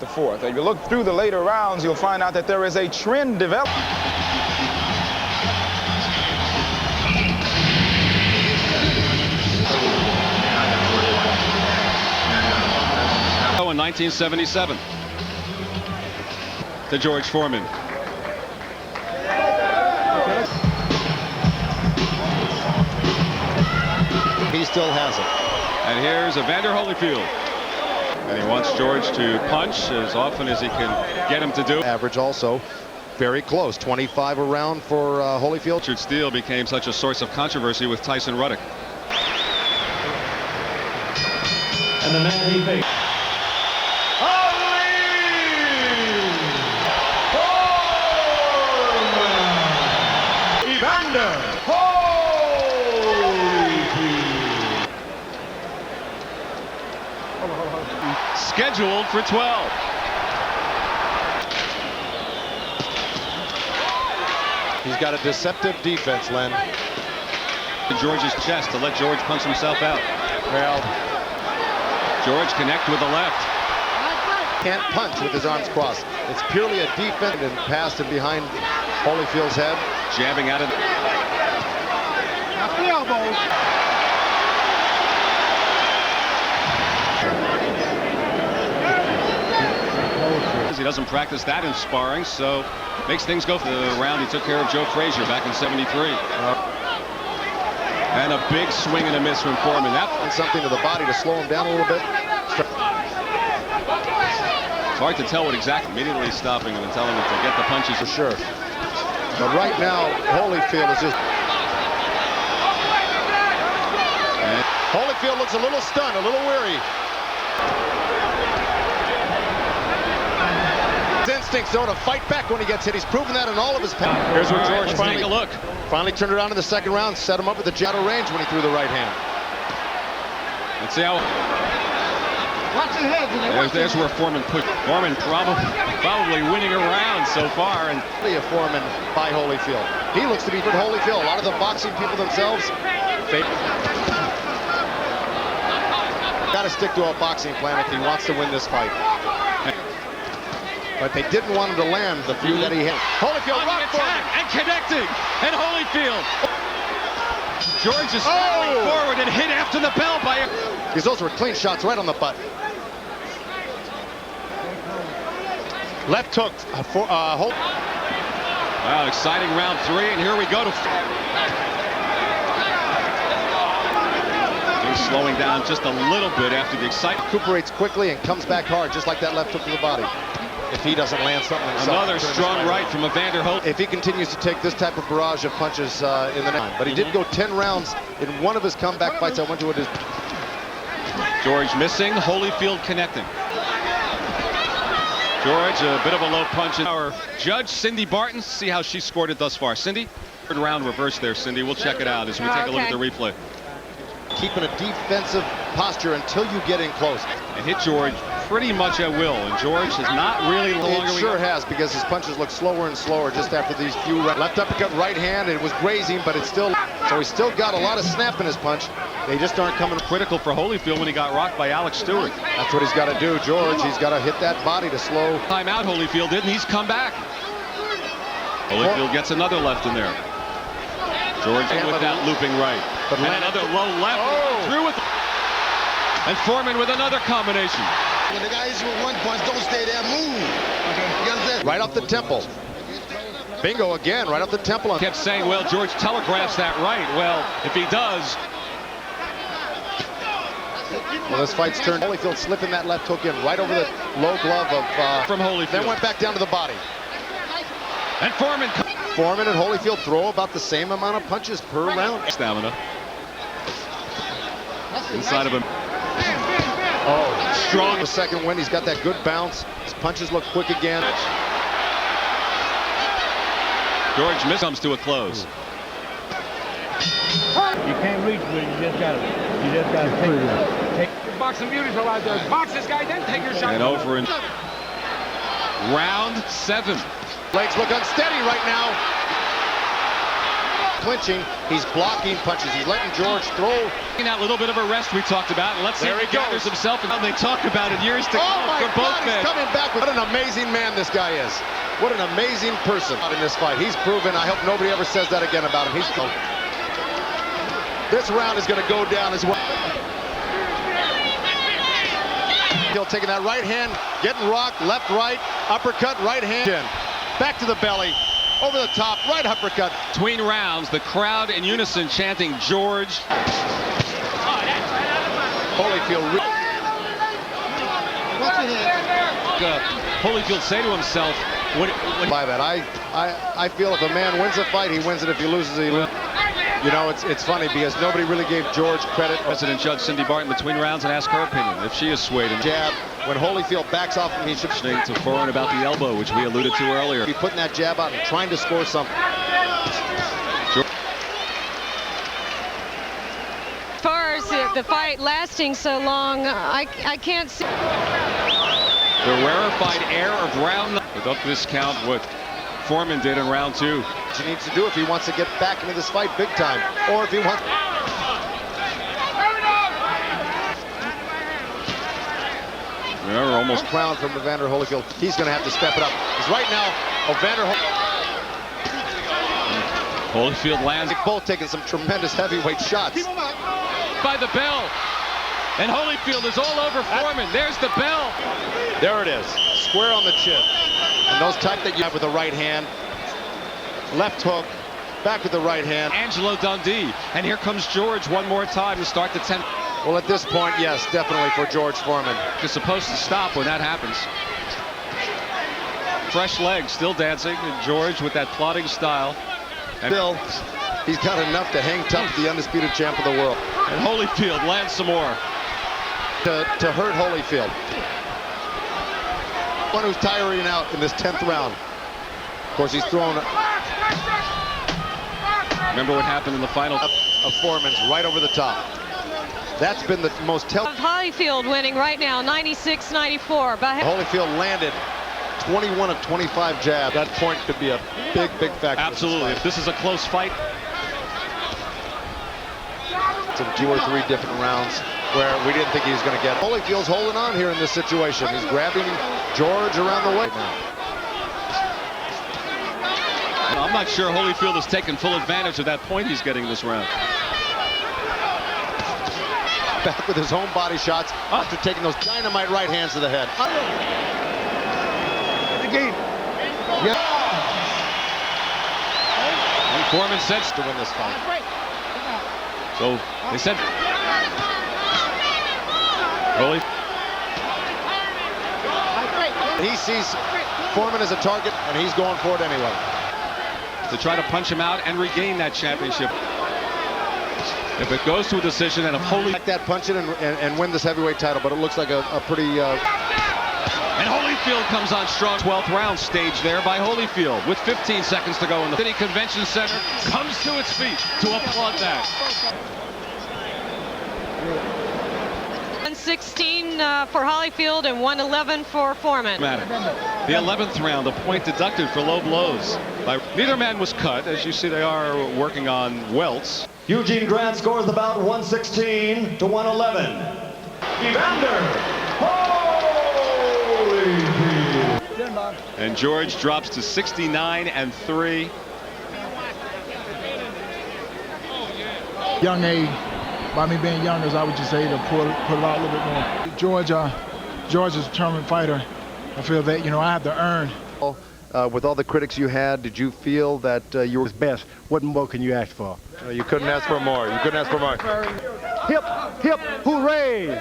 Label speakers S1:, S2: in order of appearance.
S1: the fourth. If you look through the later rounds, you'll find out that there is a trend developing.
S2: In 1977 to George Foreman.
S3: He still has it.
S2: And here's Evander Holyfield. And he wants George to punch as often as he can get him to do.
S3: Average also very close. 25 a round for Holyfield.
S2: Richard Steele became such a source of controversy with Tyson Ruddock.
S4: And the man he faced.
S1: Evander Holyfield.
S2: Scheduled for 12.
S3: He's got a deceptive defense, Len.
S2: In George's chest to let George punch himself out.
S3: Well,
S2: George connect with the left.
S3: Can't punch with his arms crossed. It's purely a defense and past and behind Holyfield's head.
S2: Jabbing out of the
S4: elbows.
S2: He doesn't practice that in sparring, so makes things go for the round. He took care of Joe Frazier back in '73. And a big swing and a miss from Foreman. That
S3: And something to the body to slow him down a little bit.
S2: It's hard to tell what exactly. Immediately stopping him and telling him to get the punches.
S3: For sure. But right now, Holyfield is just... Holyfield looks a little stunned, a little weary. His instincts, though, to fight back when he gets hit. He's proven that in all of his... Here's where George
S2: Take a look.
S3: Finally turned around in the second round, set him up with the jab range when he threw the right hand.
S2: Let's see how...
S4: Watch your head.
S2: There's where Foreman put. Foreman probably winning a round so far. And
S3: A Foreman by Holyfield. He looks to be good Holyfield. A lot of the boxing people themselves. Got to stick to a boxing plan if he wants to win this fight. But they didn't want him to land the few that he hit. Holyfield rock
S2: attack and connecting. And Holyfield. George is falling forward and hit after the bell by a...
S3: Because those were clean shots right on the butt. Left hook for Holt.
S2: Wow, exciting round three, and here we go to... He's slowing down just a little bit after the excitement.
S3: Recuperates quickly and comes back hard, just like that left hook to the body. If he doesn't land something himself.
S2: Another strong right from Evander Holyfield.
S3: If he continues to take this type of barrage of punches in the next. But he did go 10 rounds in one of his comeback fights. I went to it.
S2: George missing, Holyfield connecting. George, a bit of a low punch. Our judge, Cindy Barton, see how she scored it thus far. Cindy? Third round reverse there, Cindy. We'll check it out as we take a look at the replay.
S3: Keeping a defensive posture until you get in close.
S2: And hit George pretty much at will. And George has not really...
S3: It sure has, because his punches look slower and slower just after these few... Left uppercut, right hand. It was grazing, but it's still... So he's still got a lot of snap in his punch. They just aren't coming...
S2: Critical for Holyfield when he got rocked by Alex Stewart.
S3: That's what he's got to do, George. He's got to hit that body to slow...
S2: Time out, Holyfield did, and he's come back. Holyfield gets another left in there. George with that looping right.
S3: But
S2: and another low left. Through with... And Foreman with another combination.
S5: When the guy hits you with one punch, don't stay there, move. You understand?
S3: Right off the temple. Bingo again, right off the temple.
S2: Kept saying, well, George telegraphs that right. Well, if he does...
S3: Well, this fight's turned. Holyfield slipping that left hook in right over the low glove of...
S2: from Holyfield.
S3: Then went back down to the body.
S2: And Foreman
S3: and Holyfield throw about the same amount of punches per round.
S2: Stamina. Inside of him.
S3: Oh, strong. The second win. He's got that good bounce. His punches look quick again.
S2: George comes to a close.
S4: You can't reach with it. You just got to take your boxing beauties are out there. Box this guy, then take your shot.
S2: And over in round 7.
S3: Legs look unsteady right now. clinching. He's blocking punches. He's letting George throw.
S2: That little bit of a rest we talked about. And let's see
S3: There
S2: if he
S3: he goes.
S2: gathers himself and how they talk about it years to
S3: Oh
S2: come
S3: my
S2: for both
S3: God,
S2: men.
S3: he's coming back. What an amazing man this guy is. What an amazing person in this fight. He's proven. I hope nobody ever says that again about him. This round is going to go down as well. He'll taking that right hand, getting rocked, left, right, uppercut, right hand. Back to the belly, over the top, right uppercut.
S2: Between rounds, the crowd in unison chanting George.
S3: Holyfield.
S2: Holyfield say to himself,
S3: By that, I feel if a man wins a fight, he wins it. If he loses, he loses. You know, it's funny because nobody really gave George credit.
S2: President Judge Cindy Barton between rounds and ask her opinion if she is swayed.
S3: Jab. When Holyfield backs off him, he should
S2: Listening to Foreman about the elbow, which we alluded to earlier.
S3: be putting that jab out and trying to score something.
S6: As far as the fight lasting so long, I can't see.
S2: The rarefied air of round. Without discount what Foreman did in round 2.
S3: What he needs to do if he wants to get back into this fight big time, or if he wants.
S2: Remember, almost
S3: Crown from Evander Holyfield. He's going to have to step it up. Because right now, Evander
S2: Holyfield lands
S3: both taking some tremendous heavyweight shots.
S2: by the bell. And Holyfield is all over Foreman. There's the bell.
S3: There it is. Square on the chin. And those type that you have with the right hand. Left hook. Back with the right hand.
S2: Angelo Dundee. And here comes George one more time to start the 10th.
S3: Well, at this point, yes, definitely for George Foreman.
S2: Is supposed to stop when that happens. Fresh legs, still dancing. And George with that plodding style. And
S3: Bill, he's got enough to hang tough to the undisputed champ of the world.
S2: And Holyfield lands some more.
S3: To hurt Holyfield. One who's tiring out in this 10th round. Of course, he's thrown
S2: Remember what happened in the final
S3: of Foreman's right over the top. That's been the most telling.
S6: Holyfield winning right now, 96-94.
S3: Holyfield landed 21 of 25 jabs. That point could be a big, big factor.
S2: Absolutely. If this is a close fight.
S3: In 2 or 3 different rounds where we didn't think he was going to get. Holyfield's holding on here in this situation. He's grabbing George around the way now.
S2: I'm not sure Holyfield has taken full advantage of that point he's getting this round.
S3: Back with his own body shots after taking those dynamite right hands to the head.
S2: And Foreman said
S3: To win this fight.
S2: so. They said Holy.
S3: He sees Foreman as a target, and he's going for it anyway.
S2: To try to punch him out and regain that championship. If it goes to a decision and if
S3: Like that punch it and win this heavyweight title, but it looks like a pretty.
S2: And Holyfield comes on strong. 12th round stage there by Holyfield with 15 seconds to go in the City Convention Center. Comes to its feet to applaud that.
S6: 116 for Holyfield and 111 for Foreman.
S2: The 11th round, a point deducted for low blows. Neither man was cut. As you see, they are working on welts.
S7: Eugene Grant scores the bout 116 to 111. Evander Holyfield.
S2: And George drops to 69-3.
S8: Young age, by me being younger, I would just say to pull out a little bit more. George is a determined fighter. I feel that, I have to earn.
S3: With all the critics you had, did you feel that you were
S4: Best. What more can you ask for?
S3: You couldn't ask for more. You couldn't ask for more.
S4: Hip, hip, hooray!